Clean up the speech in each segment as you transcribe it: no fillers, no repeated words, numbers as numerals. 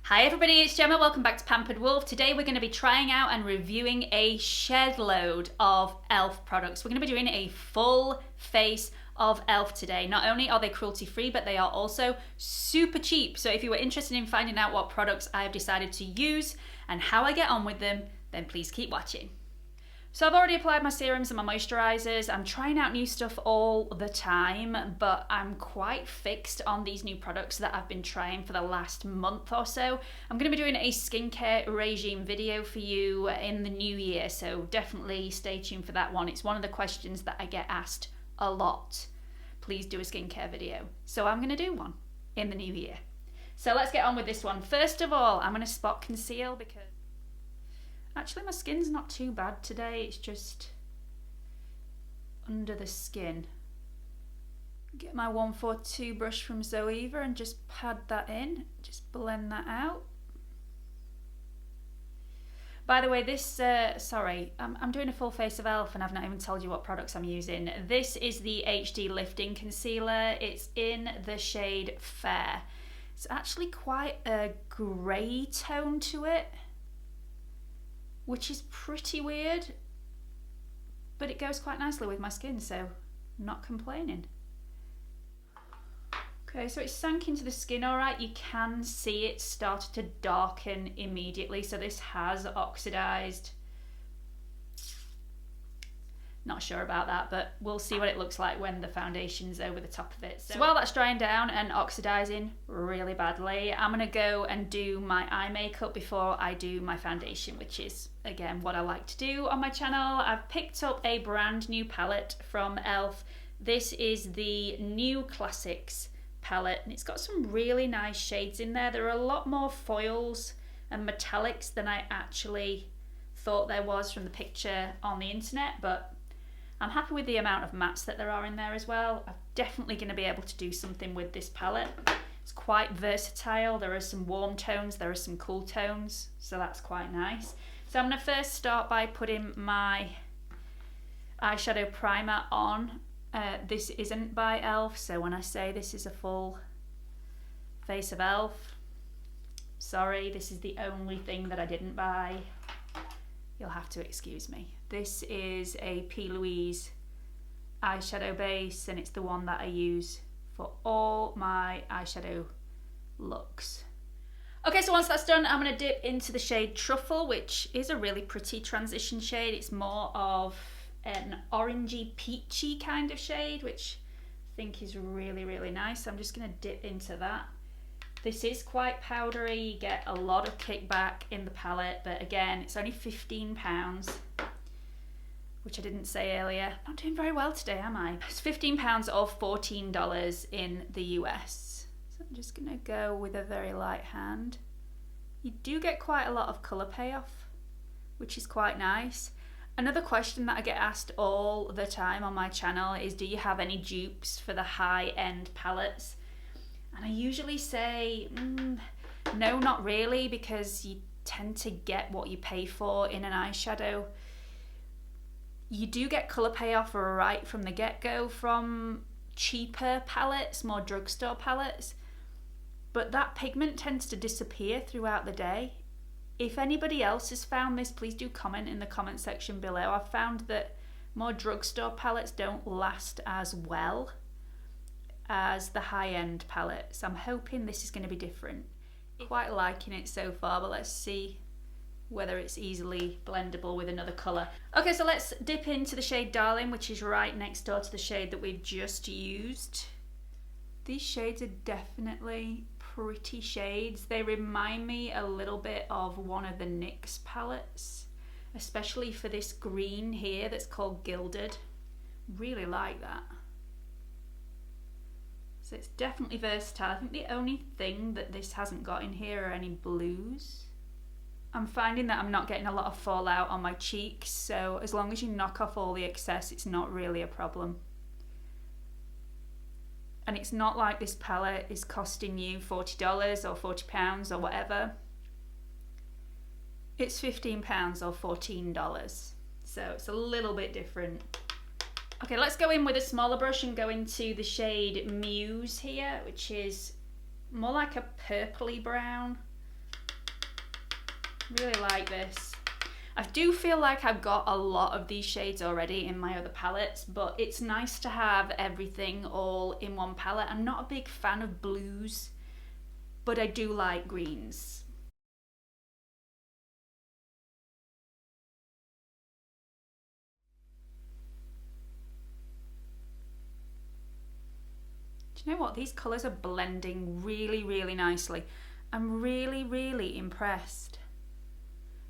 Hi everybody, it's Gemma. Welcome back to Pampered Wolf. Today we're going to be trying out and reviewing a shed load of E.L.F. products. We're going to be doing a full face of E.L.F. today. Not only are they cruelty free, but they are also super cheap. So if you were interested in finding out what products I have decided to use and how I get on with them, then please keep watching. So I've already applied my serums and my moisturizers. I'm trying out new stuff all the time, but I'm quite fixed on these new products that I've been trying for the last month or so. I'm going to be doing a skincare regime video for you in the new year, so definitely stay tuned for that one. It's one of the questions that I get asked a lot. Please do a skincare video. So I'm going to do one in the new year. So let's get on with this one. First of all, I'm going to spot conceal because actually my skin's not too bad today, it's just under the skin. Get my 142 brush from Zoeva and just pad that in, just blend that out. By the way, this, I'm doing a full face of E.L.F. and I've not even told you what products I'm using. This is the HD Lifting Concealer. It's in the shade Fair. It's actually quite a grey tone to it, which is pretty weird, but it goes quite nicely with my skin, so I'm not complaining. Okay, so it's sank into the skin all right. You can see it started to darken immediately, so this has oxidized. Not sure about that, but we'll see what it looks like when the foundation's over the top of it. So while that's drying down and oxidizing really badly, I'm gonna go and do my eye makeup before I do my foundation, which is, again, what I like to do on my channel. I've picked up a brand new palette from E.L.F. This is the New Classics palette, and it's got some really nice shades in there. There are a lot more foils and metallics than I actually thought there was from the picture on the internet, but I'm happy with the amount of mattes that there are in there as well. I'm definitely going to be able to do something with this palette. It's quite versatile. There are some warm tones, there are some cool tones, so that's quite nice. So I'm going to first start by putting my eyeshadow primer on. This isn't by E.L.F., so when I say this is a full face of E.L.F., sorry, this is the only thing that I didn't buy. You'll have to excuse me. This is a P. Louise eyeshadow base, and it's the one that I use for all my eyeshadow looks. Okay, so once that's done, I'm going to dip into the shade Truffle, which is a really pretty transition shade. It's more of an orangey peachy kind of shade, which I think is really, really nice. I'm just going to dip into that. This is quite powdery, you get a lot of kickback in the palette, but again, it's only £15, which I didn't say earlier. I'm not doing very well today, am I? It's £15 or $14 in the US. So I'm just gonna go with a very light hand. You do get quite a lot of colour payoff, which is quite nice. Another question that I get asked all the time on my channel is, do you have any dupes for the high-end palettes? And I usually say, no, not really, because you tend to get what you pay for in an eyeshadow. You do get colour payoff right from the get-go from cheaper palettes, more drugstore palettes, but that pigment tends to disappear throughout the day. If anybody else has found this, please do comment in the comment section below. I've found that more drugstore palettes don't last as well as the high-end palettes. I'm hoping this is going to be different. Quite liking it so far, but let's see whether it's easily blendable with another colour. Okay, so let's dip into the shade Darling, which is right next door to the shade that we've just used. These shades are definitely pretty shades. They remind me a little bit of one of the NYX palettes, especially for this green here that's called Gilded. Really like that. So it's definitely versatile. I think the only thing that this hasn't got in here are any blues. I'm finding that I'm not getting a lot of fallout on my cheeks, so as long as you knock off all the excess, it's not really a problem. And it's not like this palette is costing you $40 or £40 or whatever. It's £15 or $14, so it's a little bit different. Okay, let's go in with a smaller brush and go into the shade Muse here, which is more like a purpley brown. Really like this. I do feel like I've got a lot of these shades already in my other palettes, but it's nice to have everything all in one palette. I'm not a big fan of blues, but I do like greens. Do you know what? These colours are blending really, really nicely. I'm really, really impressed.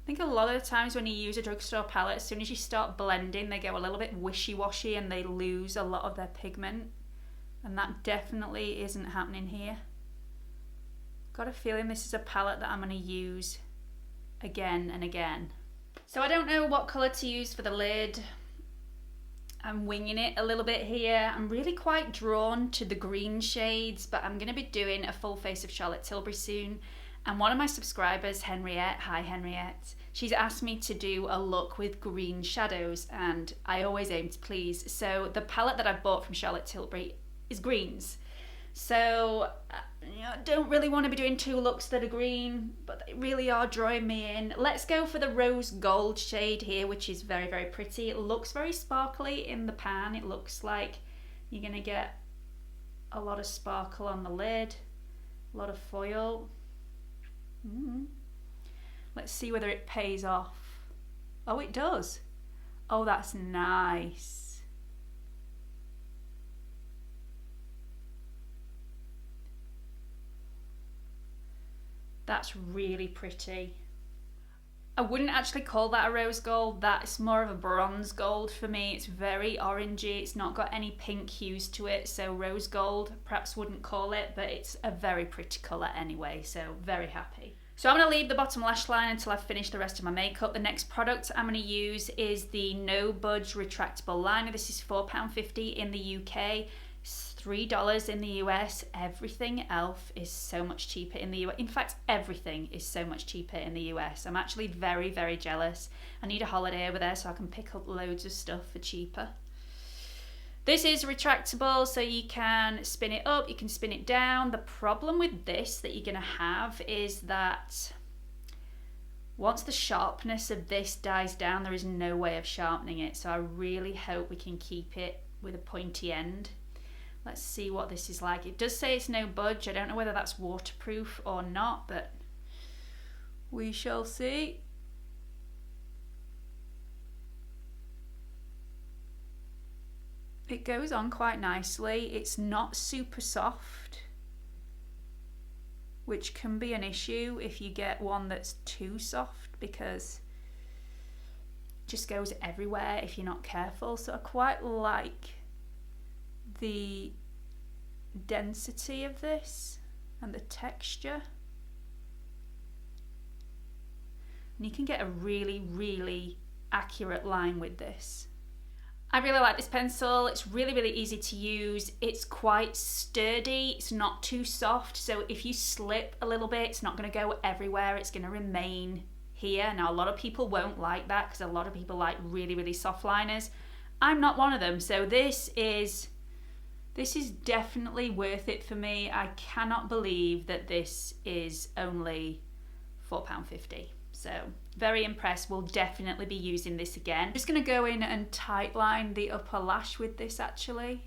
I think a lot of the times when you use a drugstore palette, as soon as you start blending, they go a little bit wishy-washy and they lose a lot of their pigment. And that definitely isn't happening here. Got a feeling this is a palette that I'm going to use again and again. So I don't know what colour to use for the lid. I'm winging it a little bit here. I'm really quite drawn to the green shades, but I'm going to be doing a full face of Charlotte Tilbury soon. And one of my subscribers, Henriette, hi Henriette, she's asked me to do a look with green shadows, and I always aim to please. So the palette that I bought from Charlotte Tilbury is greens. So I don't really want to be doing two looks that are green, but they really are drawing me in. Let's go for the rose gold shade here, which is very, very pretty. It looks very sparkly in the pan. It looks like you're going to get a lot of sparkle on the lid, a lot of foil. Let's see whether it pays off. Oh, it does. Oh, that's nice. That's really pretty. I wouldn't actually call that a rose gold. That's more of a bronze gold for me. It's very orangey. It's not got any pink hues to it. So rose gold, perhaps wouldn't call it, but it's a very pretty colour anyway. So very happy. So I'm going to leave the bottom lash line until I've finished the rest of my makeup. The next product I'm going to use is the No Budge Retractable Liner. This is £4.50 in the UK. It's $3 in the US. Everything E.L.F. is so much cheaper in the US. In fact, everything is so much cheaper in the US. I'm actually very, very jealous. I need a holiday over there so I can pick up loads of stuff for cheaper. This is retractable, so you can spin it up, you can spin it down. The problem with this that you're going to have is that once the sharpness of this dies down, there is no way of sharpening it. So I really hope we can keep it with a pointy end. Let's see what this is like. It does say it's no budge. I don't know whether that's waterproof or not, but we shall see. It goes on quite nicely. It's not super soft, which can be an issue if you get one that's too soft, because it just goes everywhere if you're not careful. So I quite like the density of this and the texture. And you can get a really, really accurate line with this. I really like this pencil. It's really, really easy to use. It's quite sturdy. It's not too soft. So if you slip a little bit, it's not going to go everywhere. It's going to remain here. Now, a lot of people won't like that because a lot of people like really, really soft liners. I'm not one of them. So this is definitely worth it for me. I cannot believe that this is only £4.50. So very impressed. We'll definitely be using this again. I'm just going to go in and tightline the upper lash with this actually.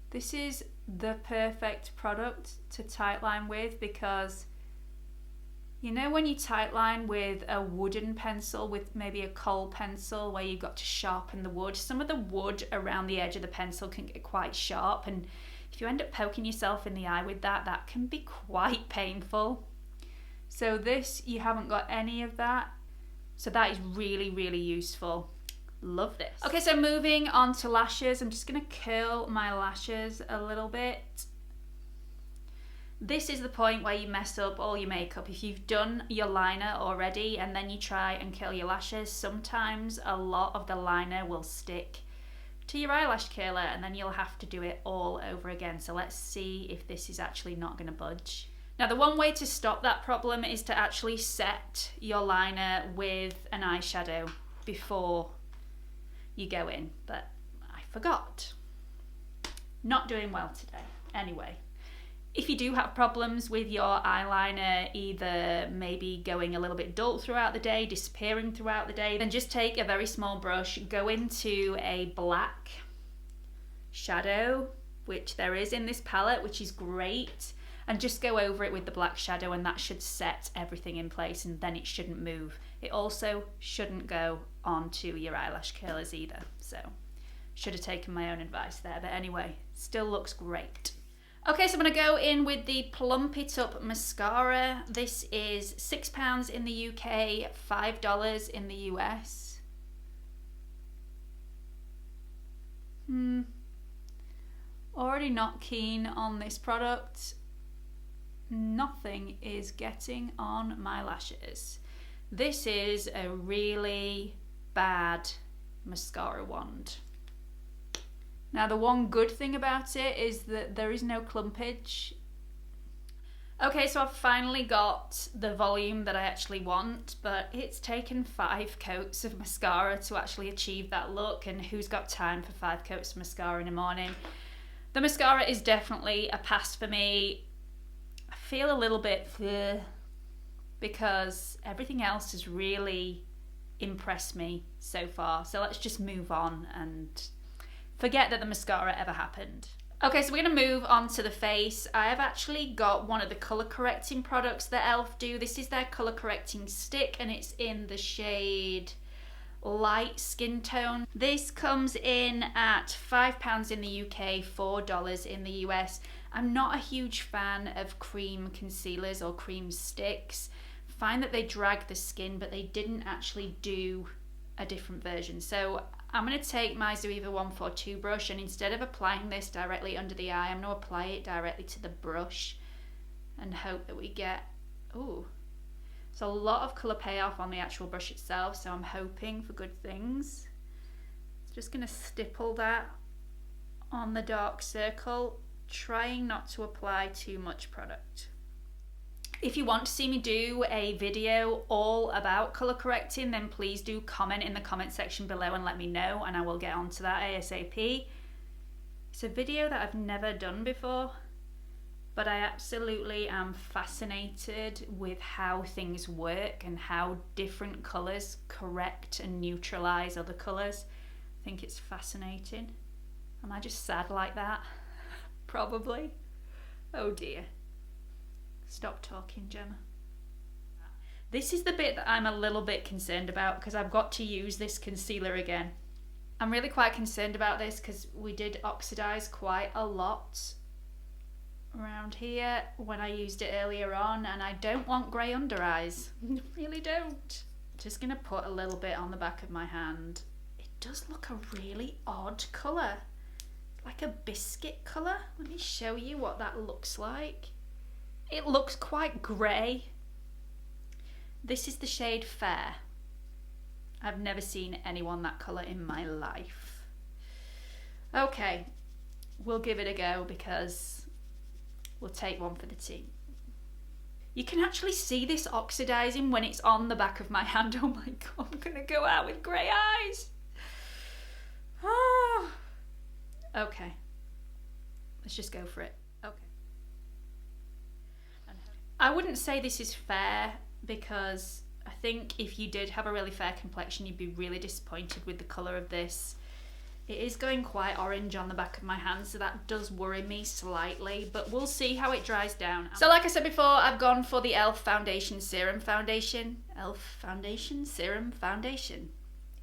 This is the perfect product to tightline with, because you know when you tightline with a wooden pencil, with maybe a kohl pencil where you've got to sharpen the wood, some of the wood around the edge of the pencil can get quite sharp, and if you end up poking yourself in the eye with that, that can be quite painful. So this, you haven't got any of that. So that is really, really useful. Love this. Okay, so moving on to lashes. I'm just gonna curl my lashes a little bit. This is the point where you mess up all your makeup. If you've done your liner already and then you try and curl your lashes, sometimes a lot of the liner will stick to your eyelash curler and then you'll have to do it all over again. So let's see if this is actually not gonna budge. Now, the one way to stop that problem is to actually set your liner with an eyeshadow before you go in, but I forgot. Not doing well today. Anyway, If you do have problems with your eyeliner either maybe going a little bit dull throughout the day, disappearing throughout the day, then just take a very small brush, go into a black shadow, which there is in this palette, which is great, and just go over it with the black shadow, and that should set everything in place, and then it shouldn't move. It also shouldn't go onto your eyelash curlers either, so should have taken my own advice there, but anyway, still looks great. Okay, so I'm going to go in with the Plump It Up Mascara. This is £6 in the UK, $5 in the US. Already not keen on this product. Nothing is getting on my lashes. This is a really bad mascara wand. Now the one good thing about it is that there is no clumpage. Okay, so I've finally got the volume that I actually want, but it's taken 5 coats of mascara to actually achieve that look, and who's got time for 5 coats of mascara in the morning? The mascara is definitely a pass for me. I feel a little bit because everything else has really impressed me so far. So let's just move on and forget that the mascara ever happened. Okay, so we're going to move on to the face. I have actually got one of the colour correcting products that E.L.F. do. This is their colour correcting stick, and it's in the shade Light Skin Tone. This comes in at £5 in the UK, $4 in the US. I'm not a huge fan of cream concealers or cream sticks. I find that they drag the skin, but they didn't actually do a different version. So I'm going to take my Zoeva 142 brush, and instead of applying this directly under the eye, I'm going to apply it directly to the brush and hope that we get, ooh, there's a lot of colour payoff on the actual brush itself, so I'm hoping for good things. Just going to stipple that on the dark circle, trying not to apply too much product. If you want to see me do a video all about colour correcting, then please do comment in the comment section below and let me know, and I will get onto that ASAP. It's a video that I've never done before, but I absolutely am fascinated with how things work and how different colours correct and neutralise other colours. I think it's fascinating. Am I just sad like that? Probably. Oh dear. Stop talking, Gemma. This is the bit that I'm a little bit concerned about, because I've got to use this concealer again. I'm really quite concerned about this because we did oxidise quite a lot around here when I used it earlier on, and I don't want grey under eyes. I really don't. Just going to put a little bit on the back of my hand. It does look a really odd colour, like a biscuit colour. Let me show you what that looks like. It looks quite grey. This is the shade Fair. I've never seen anyone that colour in my life. Okay, we'll give it a go because we'll take one for the team. You can actually see this oxidising when it's on the back of my hand. Oh my god, I'm gonna go out with grey eyes. Oh. Okay, let's just go for it. Okay. I wouldn't say this is fair, because I think if you did have a really fair complexion, you'd be really disappointed with the colour of this. It is going quite orange on the back of my hand, so that does worry me slightly, but we'll see how it dries down. So like I said before, I've gone for the E.L.F. Foundation Serum Foundation. E.L.F. Foundation Serum Foundation.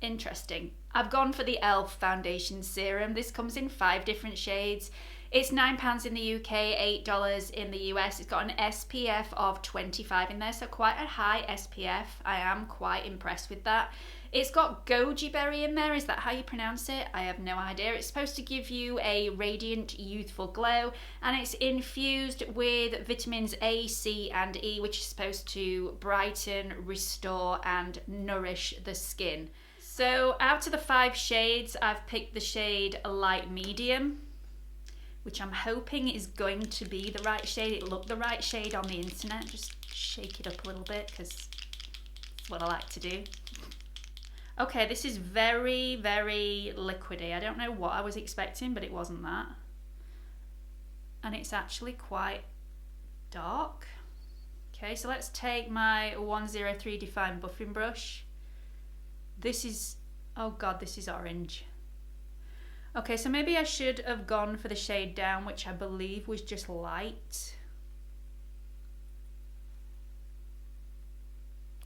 Interesting. I've gone for the E.L.F. Foundation Serum. This comes in 5 different shades. It's £9 in the UK, $8 in the US. It's got an SPF of 25 in there, so quite a high SPF. I am quite impressed with that. It's got goji berry in there. Is that how you pronounce it? I have no idea. It's supposed to give you a radiant, youthful glow, and it's infused with vitamins A, C, and E, which is supposed to brighten, restore, and nourish the skin. So out of the 5 shades, I've picked the shade Light Medium, which I'm hoping is going to be the right shade. It looked the right shade on the internet. Just shake it up a little bit because it's what I like to do. Okay, this is very, very liquidy. I don't know what I was expecting, but it wasn't that. And it's actually quite dark. Okay, so let's take my 103 Define buffing brush. This is, oh god, this is orange. Okay, so maybe I should have gone for the shade down, which I believe was just light.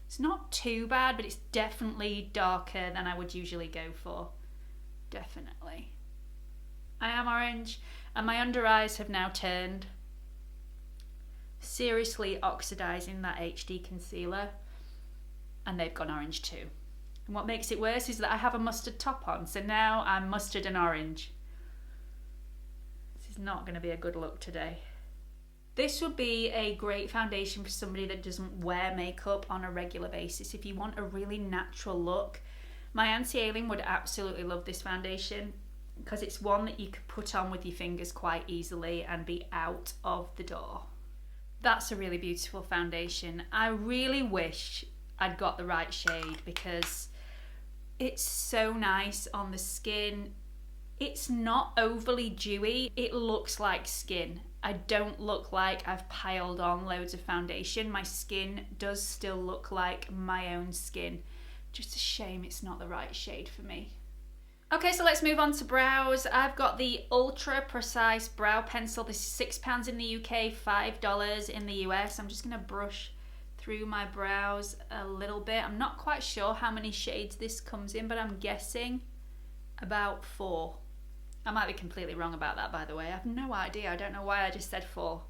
It's not too bad, but it's definitely darker than I would usually go for. Definitely. I am orange, and my under eyes have now turned. Seriously oxidizing that HD concealer, and they've gone orange too. And what makes it worse is that I have a mustard top on, so now I'm mustard and orange. This is not going to be a good look today. This would be a great foundation for somebody that doesn't wear makeup on a regular basis. If you want a really natural look, my Auntie Aileen would absolutely love this foundation because it's one that you could put on with your fingers quite easily and be out of the door. That's a really beautiful foundation. I really wish I'd got the right shade because it's so nice on the skin. It's not overly dewy. It looks like skin. I don't look like I've piled on loads of foundation. My skin does still look like my own skin. Just a shame it's not the right shade for me. Okay, so let's move on to brows. I've got the Ultra Precise Brow Pencil. This is £6 in the UK, $5 in the US. I'm just gonna brush through my brows a little bit. I'm not quite sure how many shades this comes in, but I'm guessing about 4. I might be completely wrong about that, by the way. I have no idea. I don't know why I just said 4.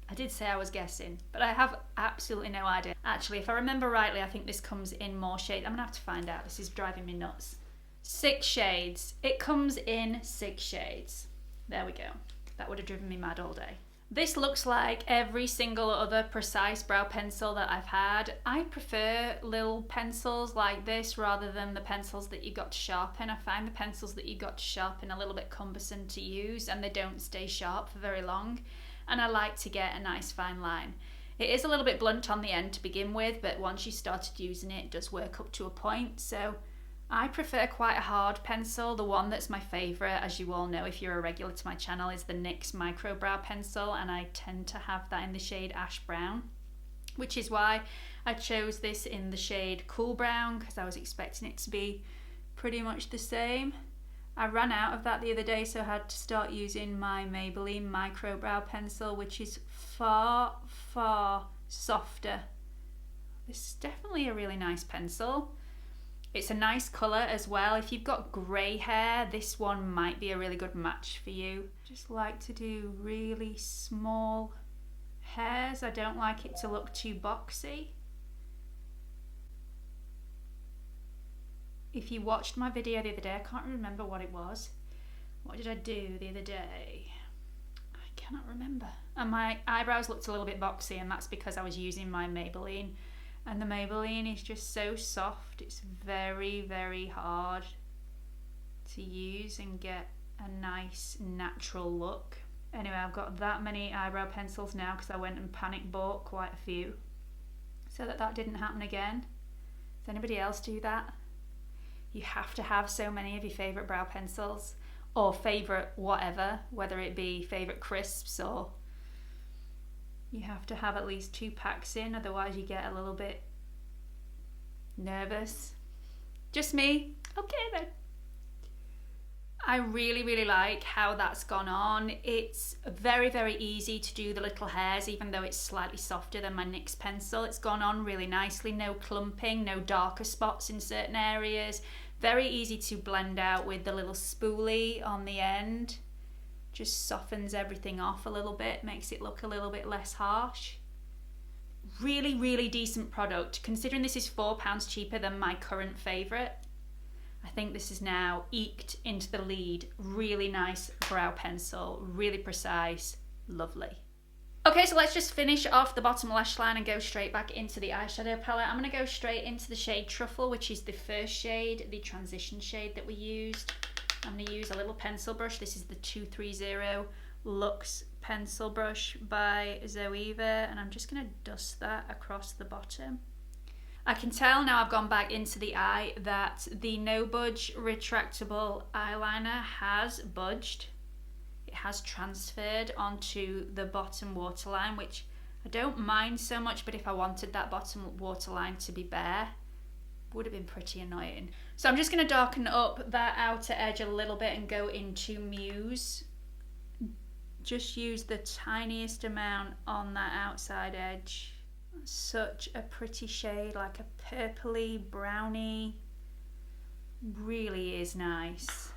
I did say I was guessing, but I have absolutely no idea. Actually, if I remember rightly, I think this comes in more shades. I'm gonna have to find out. This is driving me nuts. 6 shades. It comes in 6 shades. There we go. That would have driven me mad all day. This looks like every single other Precise brow pencil that I've had. I prefer little pencils like this rather than the pencils that you got to sharpen. I find the pencils that you got to sharpen a little bit cumbersome to use and they don't stay sharp for very long. And I like to get a nice fine line. It is a little bit blunt on the end to begin with, but once you started using it, it does work up to a point. So I prefer quite a hard pencil. The one that's my favourite, as you all know if you're a regular to my channel, is the NYX Micro Brow Pencil, and I tend to have that in the shade Ash Brown, which is why I chose this in the shade Cool Brown, because I was expecting it to be pretty much the same. I ran out of that the other day, so I had to start using my Maybelline Micro Brow Pencil, which is far, far softer. This is definitely a really nice pencil. It's a nice colour as well. If you've got grey hair, this one might be a really good match for you. Just like to do really small hairs. I don't like it to look too boxy. If you watched my video the other day, I can't remember what it was. What did I do the other day? I cannot remember. And my eyebrows looked a little bit boxy, and that's because I was using my Maybelline. And the Maybelline is just so soft. It's very, very hard to use and get a nice natural look. Anyway, I've got that many eyebrow pencils now because I went and panic bought quite a few so that didn't happen again. Does anybody else do that? You have to have so many of your favourite brow pencils or favourite whatever, whether it be favourite crisps or you have to have at least 2 packs in, otherwise you get a little bit nervous. Just me? Okay then. I really, really like how that's gone on. It's very, very easy to do the little hairs, even though it's slightly softer than my NYX pencil. It's gone on really nicely, no clumping, no darker spots in certain areas. Very easy to blend out with the little spoolie on the end. Just softens everything off a little bit, makes it look a little bit less harsh. Really, really decent product. Considering this is £4 cheaper than my current favourite, I think this is now eked into the lead. Really nice brow pencil, really precise, lovely. Okay, so let's just finish off the bottom lash line and go straight back into the eyeshadow palette. I'm going to go straight into the shade Truffle, which is the first shade, the transition shade that we used. I'm going to use a little pencil brush. This is the 230 Luxe pencil brush by Zoeva, and I'm just going to dust that across the bottom. I can tell now I've gone back into the eye that the No Budge Retractable eyeliner has budged. it has transferred onto the bottom waterline, which I don't mind so much, but if I wanted that bottom waterline to be bare, would have been pretty annoying. So I'm just going to darken up that outer edge a little bit and go into Muse. Just use the tiniest amount on that outside edge. Such a pretty shade, like a purpley brownie. Really is nice.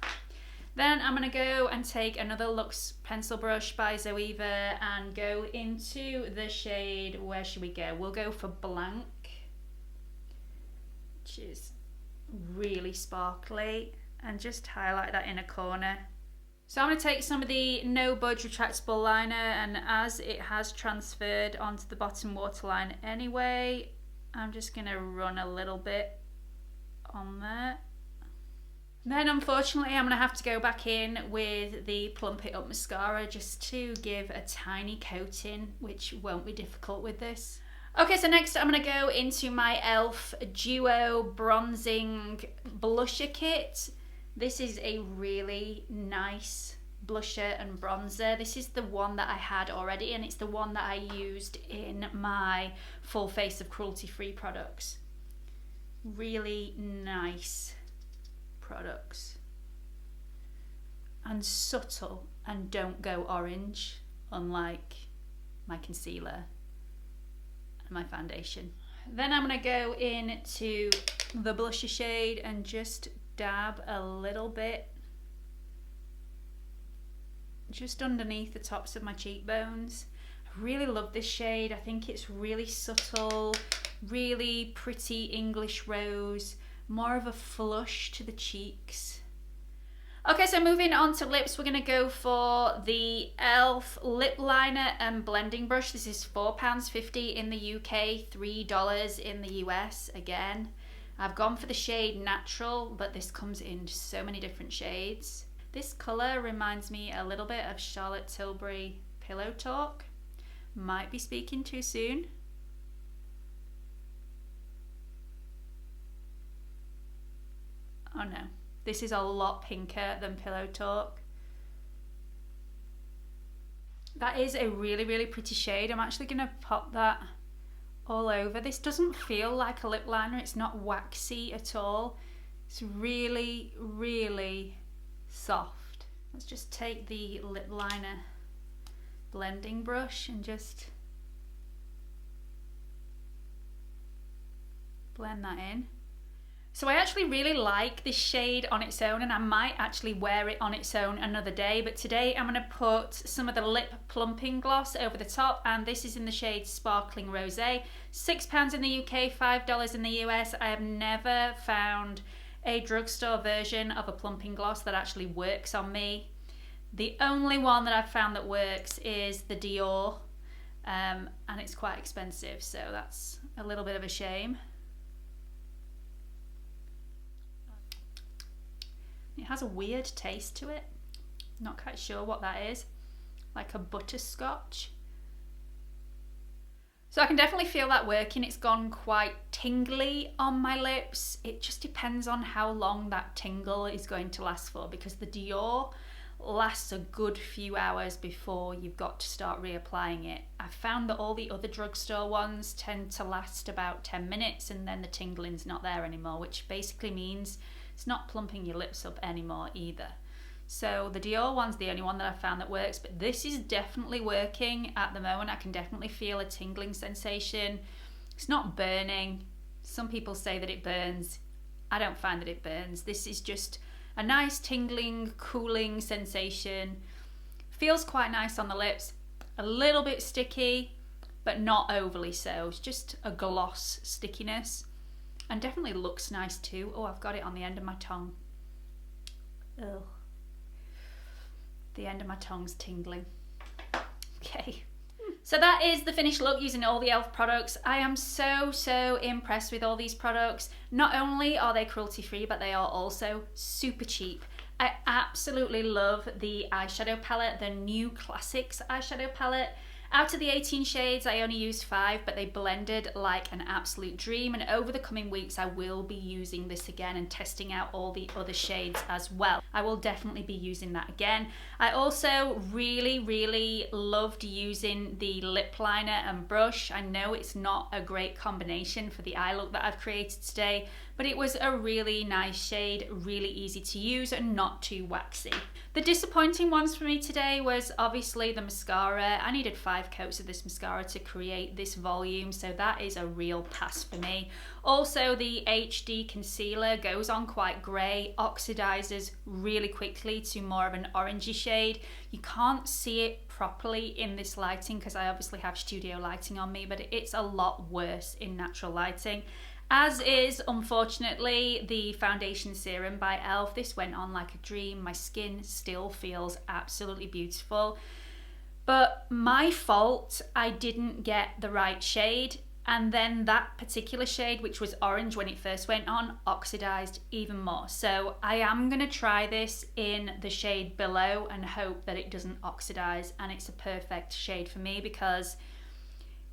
Then I'm going to go and take another Luxe pencil brush by Zoeva and go into the shade, where should we go? We'll go for Blank, which is really sparkly, and just highlight that inner corner. So I'm going to take some of the No Budge Retractable liner, and as it has transferred onto the bottom waterline anyway, I'm just going to run a little bit on there. Then unfortunately I'm going to have to go back in with the Plump It Up Mascara just to give a tiny coating, which won't be difficult with this. Okay, so next I'm going to go into my E.L.F. Duo Bronzing Blusher Kit. This is a really nice blusher and bronzer. This is the one that I had already, and it's the one that I used in my full face of cruelty-free products. Really nice products. And subtle and don't go orange, unlike my concealer and my foundation. Then I'm going to go into the blusher shade and just dab a little bit just underneath the tops of my cheekbones. I really love this shade. I think it's really subtle, really pretty English rose, more of a flush to the cheeks. Okay, so moving on to lips, we're going to go for the E.L.F. lip liner and blending brush. This is £4.50 in the UK, $3 in the US again. I've gone for the shade Natural, but this comes in so many different shades. This colour reminds me a little bit of Charlotte Tilbury Pillow Talk. Might be speaking too soon. Oh no, this is a lot pinker than Pillow Talk. That is a really, really pretty shade. I'm actually going to pop that all over. This doesn't feel like a lip liner. It's not waxy at all. It's really, really soft. Let's just take the lip liner blending brush and just blend that in. So I actually really like this shade on its own, and I might actually wear it on its own another day, but today I'm going to put some of the lip plumping gloss over the top, and this is in the shade Sparkling Rosé. £6 in the UK, $5 in the US. I have never found a drugstore version of a plumping gloss that actually works on me. The only one that I've found that works is the Dior, and it's quite expensive, so that's a little bit of a shame. It has a weird taste to it. Not quite sure what that is. Like a butterscotch. So I can definitely feel that working. It's gone quite tingly on my lips. It just depends on how long that tingle is going to last for, because the Dior lasts a good few hours before you've got to start reapplying it. I've found that all the other drugstore ones tend to last about 10 minutes and then the tingling's not there anymore, which basically means it's not plumping your lips up anymore either. So the Dior one's the only one that I've found that works, but this is definitely working at the moment. I can definitely feel a tingling sensation. It's not burning. Some people say that it burns. I don't find that it burns. This is just a nice tingling, cooling sensation. Feels quite nice on the lips. A little bit sticky, but not overly so. It's just a gloss stickiness. And definitely looks nice too. Oh, I've got it on the end of my tongue. Ugh. The end of my tongue's tingling. Okay. So that is the finished look using all the E.L.F. products. I am so impressed with all these products. Not only are they cruelty free, but they are also super cheap. I absolutely love the eyeshadow palette, the New Classics eyeshadow palette. Out of the 18 shades, I only used 5, but they blended like an absolute dream, and over the coming weeks I will be using this again and testing out all the other shades as well. I will definitely be using that again. I also really loved using the lip liner and brush. I know it's not a great combination for the eye look that I've created today, but it was a really nice shade, really easy to use and not too waxy. The disappointing ones for me today was obviously the mascara. I needed 5 coats of this mascara to create this volume, so that is a real pass for me. Also, the HD concealer goes on quite grey, oxidizes really quickly to more of an orangey shade. You can't see it properly in this lighting because I obviously have studio lighting on me, but it's a lot worse in natural lighting. As is, unfortunately, the Foundation Serum by E.L.F. This went on like a dream. My skin still feels absolutely beautiful. But my fault, I didn't get the right shade. And then that particular shade, which was orange when it first went on, oxidized even more. So I am going to try this in the shade below and hope that it doesn't oxidize and it's a perfect shade for me, because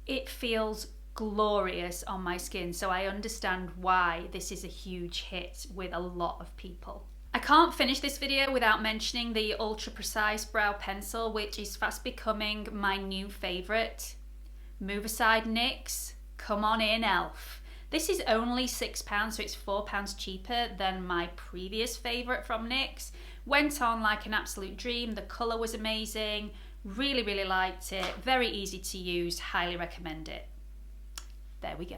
it feels glorious on my skin, so I understand why this is a huge hit with a lot of people. I can't finish this video without mentioning the Ultra Precise Brow Pencil, which is fast becoming my new favourite. Move aside NYX, come on in E.L.F. This is only £6, so it's £4 cheaper than my previous favourite from NYX. Went on like an absolute dream, the colour was amazing, really liked it, very easy to use, highly recommend it. There we go.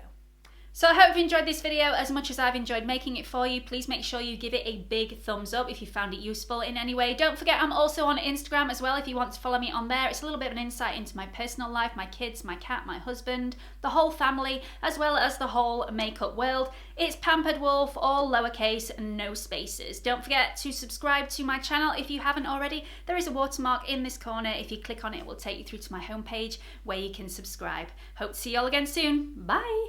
So I hope you enjoyed this video as much as I've enjoyed making it for you. Please make sure you give it a big thumbs up if you found it useful in any way. Don't forget I'm also on Instagram as well if you want to follow me on there. It's a little bit of an insight into my personal life, my kids, my cat, my husband, the whole family, as well as the whole makeup world. It's Pampered Wolf, all lowercase and no spaces. Don't forget to subscribe to my channel if you haven't already. There is a watermark in this corner. If you click on it, it will take you through to my homepage where you can subscribe. Hope to see you all again soon. Bye!